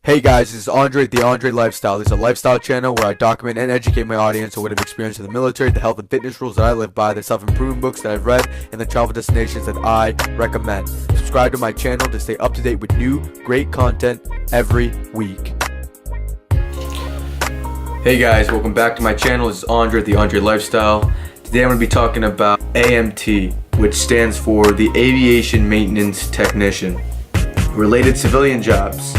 Hey guys, this is Andre, the Andre Lifestyle. This is a lifestyle channel where I document and educate my audience on what I've experienced in the military, the health and fitness rules that I live by, the self-improvement books that I've read, and the travel destinations that I recommend. Subscribe to my channel to stay up to date with new, great content every week. Hey guys, welcome back to my channel. This is Andre, the Andre Lifestyle. Today I'm going to be talking about AMT, which stands for the Aviation Maintenance Technician. Related civilian jobs: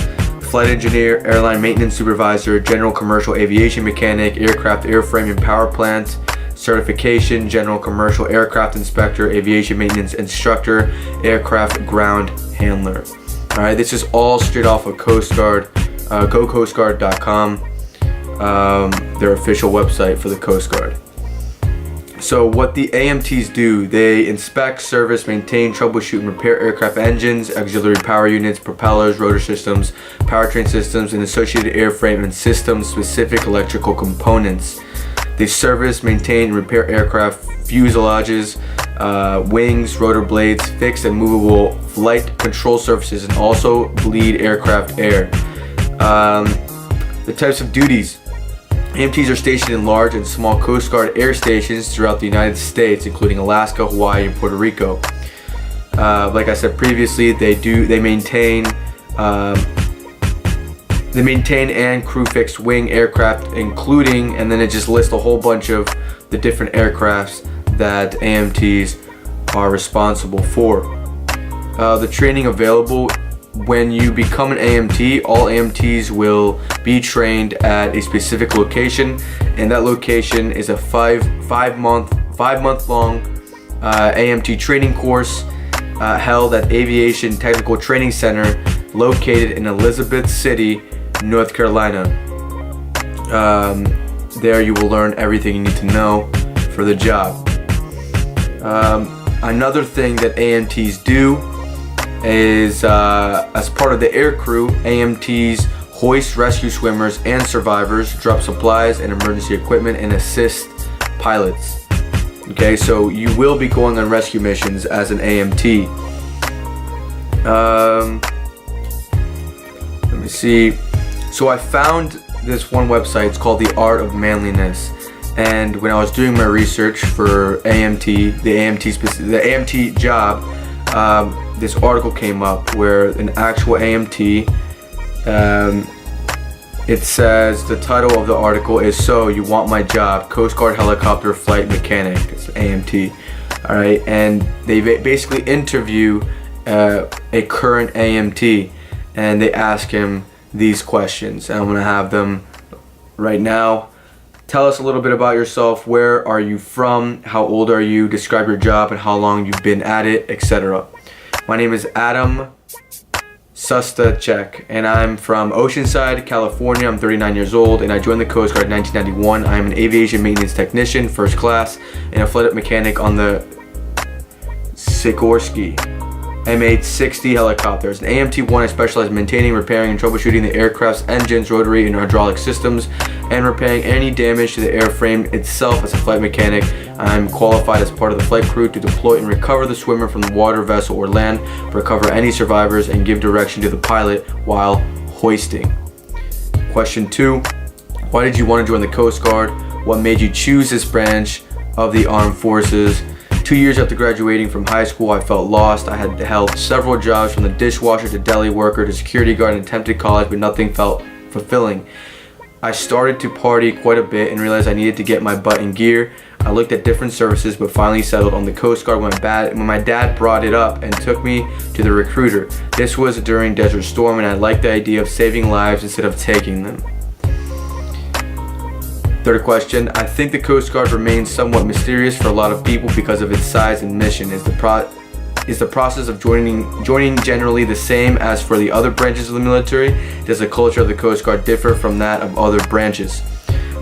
flight engineer, airline maintenance supervisor, general commercial aviation mechanic, aircraft airframe and power plant, certification, general commercial aircraft inspector, aviation maintenance instructor, aircraft ground handler. Alright, this is all straight off of Coast Guard, gocoastguard.com, their official website for the Coast Guard. So what the AMTs do, they inspect, service, maintain, troubleshoot, and repair aircraft engines, auxiliary power units, propellers, rotor systems, powertrain systems, and associated airframe and system-specific electrical components. They service, maintain, and repair aircraft fuselages, wings, rotor blades, fixed and movable flight control surfaces, and also bleed aircraft air. The types of duties: AMTs are stationed in large and small Coast Guard air stations throughout the United States, including Alaska, Hawaii, and Puerto Rico. Like I said previously, they maintain and crew fixed wing aircraft, including, and then it just lists a whole bunch of the different aircrafts that AMTs are responsible for. The training available: when you become an AMT, all AMTs will be trained at a specific location, and that location is a five month long AMT training course held at Aviation Technical Training Center located in Elizabeth City, North Carolina. There you will learn everything you need to know for the job. Another thing that AMTs do is, as part of the air crew, AMTs hoist rescue swimmers and survivors, drop supplies and emergency equipment, and assist pilots. Okay, so you will be going on rescue missions as an AMT. Let me see. So I found this one website. It's called The Art of Manliness. And when I was doing my research for AMT, the AMT job, this article came up where an actual AMT, it says, the title of the article is "So You Want My Job? Coast Guard Helicopter Flight Mechanic." It's AMT. Alright, and they basically interview a current AMT, and they ask him these questions, and I'm going to have them right now. Tell us a little bit about yourself. Where are you from? How old are you? Describe your job and how long you've been at it, etc. My name is Adam Sustacek, and I'm from Oceanside, California. I'm 39 years old, and I joined the Coast Guard in 1991. I am an aviation maintenance technician, first class, and a flight mechanic on the Sikorsky MH-60 helicopters. An AMT-1, I specialize in maintaining, repairing, and troubleshooting the aircraft's engines, rotary, and hydraulic systems, and repairing any damage to the airframe itself. As a flight mechanic, I'm qualified as part of the flight crew to deploy and recover the swimmer from the water, vessel, or land, recover any survivors, and give direction to the pilot while hoisting. Question 2. Why did you want to join the Coast Guard? What made you choose this branch of the armed forces? 2 years after graduating from high school, I felt lost. I had held several jobs, from the dishwasher to deli worker to security guard, and attempted college, but nothing felt fulfilling. I started to party quite a bit and realized I needed to get my butt in gear. I looked at different services, but finally settled on the Coast Guard when my dad brought it up and took me to the recruiter. This was during Desert Storm, and I liked the idea of saving lives instead of taking them. Third question. I think the Coast Guard remains somewhat mysterious for a lot of people because of its size and mission. Is the process of joining generally the same as for the other branches of the military? Does the culture of the Coast Guard differ from that of other branches?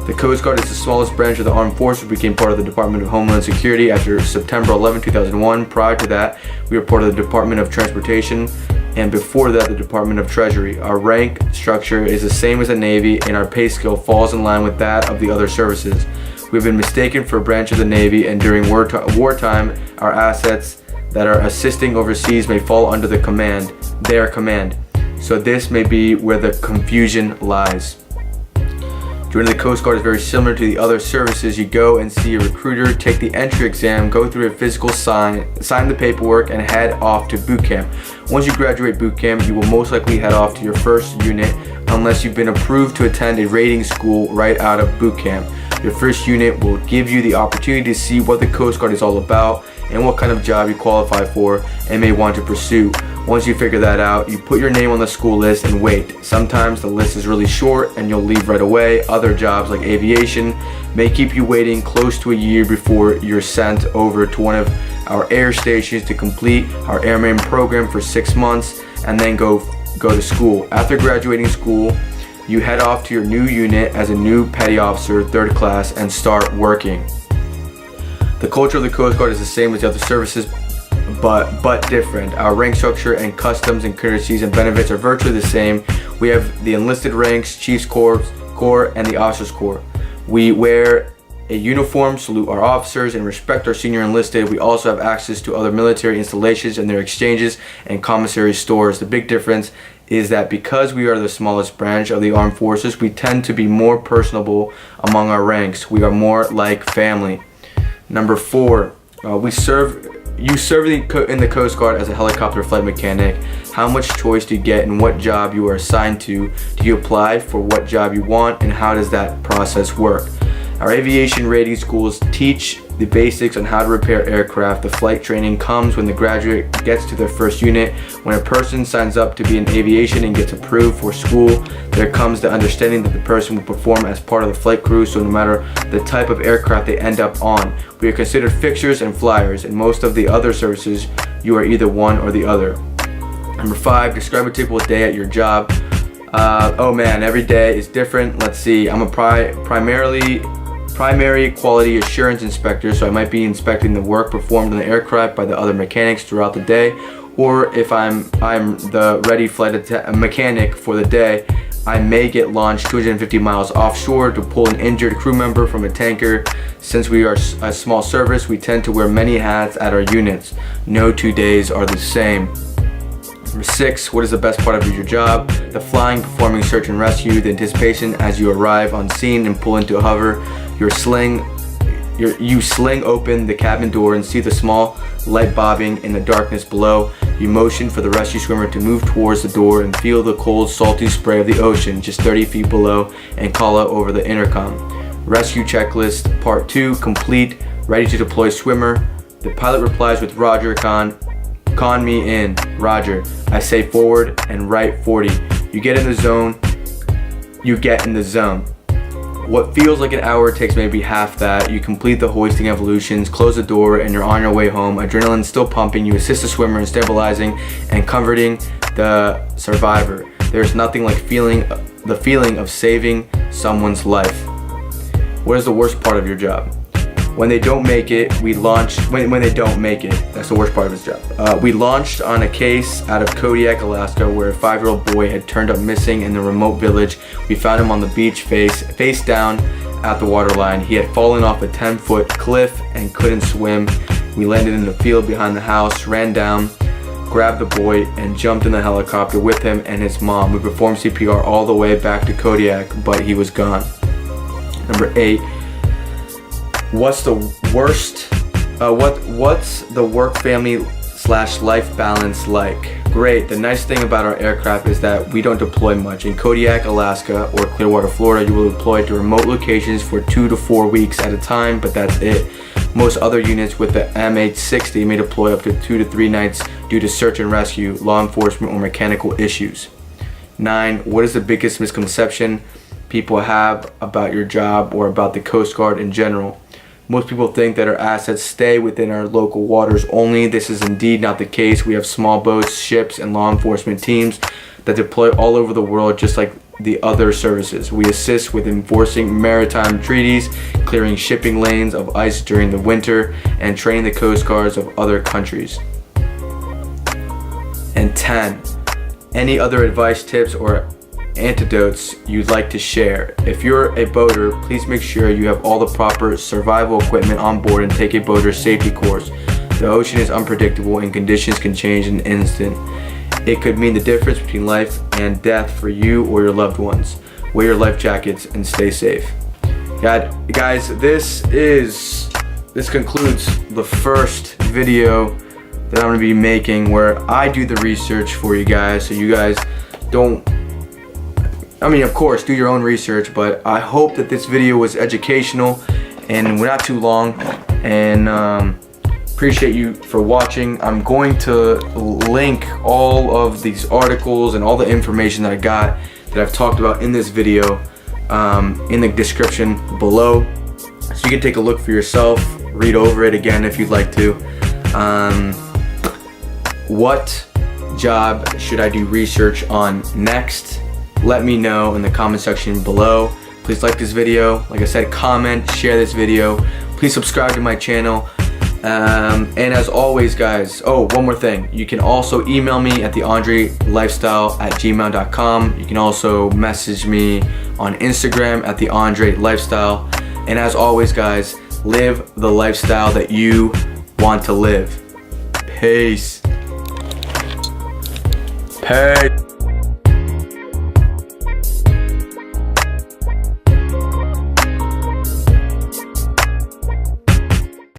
The Coast Guard is the smallest branch of the armed forces. We became part of the Department of Homeland Security after September 11, 2001. Prior to that, we were part of the Department of Transportation, and before that, the Department of Treasury. Our rank structure is the same as the Navy, and our pay scale falls in line with that of the other services. We've been mistaken for a branch of the Navy, and during wartime, our assets that are assisting overseas may fall under their command. So this may be where the confusion lies. Joining the Coast Guard is very similar to the other services. You go and see a recruiter, take the entry exam, go through a physical sign the paperwork, and head off to boot camp. Once you graduate boot camp, you will most likely head off to your first unit unless you've been approved to attend a rating school right out of boot camp. Your first unit will give you the opportunity to see what the Coast Guard is all about and what kind of job you qualify for and may want to pursue. Once you figure that out, you put your name on the school list and wait. Sometimes the list is really short and you'll leave right away. Other jobs like aviation may keep you waiting close to a year before you're sent over to one of our air stations to complete our airman program for 6 months and then go to school. After graduating school, you head off to your new unit as a new petty officer, 3rd class, and start working. The culture of the Coast Guard is the same as the other services, but different. Our rank structure and customs and courtesies and benefits are virtually the same. We have the enlisted ranks, Chiefs Corps, and the Officers Corps. We wear a uniform, salute our officers, and respect our senior enlisted. We also have access to other military installations and their exchanges and commissary stores. The big difference is that because we are the smallest branch of the armed forces, we tend to be more personable among our ranks. We are more like family. Number 4, you serve in the Coast Guard as a helicopter flight mechanic. How much choice do you get in what job you are assigned to? Do you apply for what job you want, and how does that process work? Our aviation rating schools teach the basics on how to repair aircraft. The flight training comes when the graduate gets to their first unit. When a person signs up to be in aviation and gets approved for school, there comes the understanding that the person will perform as part of the flight crew, so no matter the type of aircraft they end up on, we are considered fixers and flyers. In most of the other services, you are either one or the other. Number 5, describe a typical day at your job. Oh man, every day is different. Let's see, I'm a primary quality assurance inspector, so I might be inspecting the work performed on the aircraft by the other mechanics throughout the day, or if I'm the ready flight mechanic for the day, I may get launched 250 miles offshore to pull an injured crew member from a tanker. Since we are a small service, we tend to wear many hats at our units. No 2 days are the same. Number 6, what is the best part of your job? The flying, performing search and rescue, the anticipation as you arrive on scene and pull into a hover. You sling open the cabin door and see the small light bobbing in the darkness below. You motion for the rescue swimmer to move towards the door and feel the cold, salty spray of the ocean just 30 feet below and call out over the intercom. Rescue checklist part 2 complete, ready to deploy swimmer. The pilot replies with Roger, con me in. Roger. I say forward and right 40. You get in the zone. What feels like an hour takes maybe half that. You complete the hoisting evolutions, close the door, and you're on your way home. Adrenaline still pumping. You assist the swimmer in stabilizing and comforting the survivor. There's nothing like the feeling of saving someone's life. What is the worst part of your job? When they don't make it, when they don't make it, that's the worst part of his job. We launched on a case out of Kodiak, Alaska, where a 5-year-old boy had turned up missing in the remote village. We found him on the beach face down at the waterline. He had fallen off a 10-foot cliff and couldn't swim. We landed in the field behind the house, ran down, grabbed the boy, and jumped in the helicopter with him and his mom. We performed CPR all the way back to Kodiak, but he was gone. Number 8. What's the work family / life balance like? Great. The nice thing about our aircraft is that we don't deploy much. In Kodiak, Alaska, or Clearwater, Florida, you will deploy to remote locations for 2 to 4 weeks at a time, but that's it. Most other units with the MH-60 may deploy up to 2 to 3 nights due to search and rescue, law enforcement, or mechanical issues. 9. What is the biggest misconception people have about your job or about the Coast Guard in general? Most people think that our assets stay within our local waters only. This is indeed not the case. We have small boats, ships, and law enforcement teams that deploy all over the world just like the other services. We assist with enforcing maritime treaties, clearing shipping lanes of ice during the winter, and training the coast guards of other countries. And 10. Any other advice, tips, or antidotes you'd like to share? If you're a boater, please make sure you have all the proper survival equipment on board and take a boater safety course. The ocean is unpredictable and conditions can change in an instant. It could mean the difference between life and death for you or your loved ones. Wear your life jackets and stay safe. Guys, this concludes the first video that I'm gonna be making where I do the research for you guys, so you guys don't, I mean, of course, do your own research, but I hope that this video was educational and we're not too long, and appreciate you for watching. I'm going to link all of these articles and all the information that I got that I've talked about in this video in the description below, so you can take a look for yourself, read over it again if you'd like to. What job should I do research on next? Let me know in the comment section below. Please like this video. Like I said, comment, share this video. Please subscribe to my channel. And as always, guys, oh, one more thing. You can also email me at theandrelifestyle@gmail.com. You can also message me on Instagram at theandrelifestyle. And as always, guys, live the lifestyle that you want to live. Peace. Peace.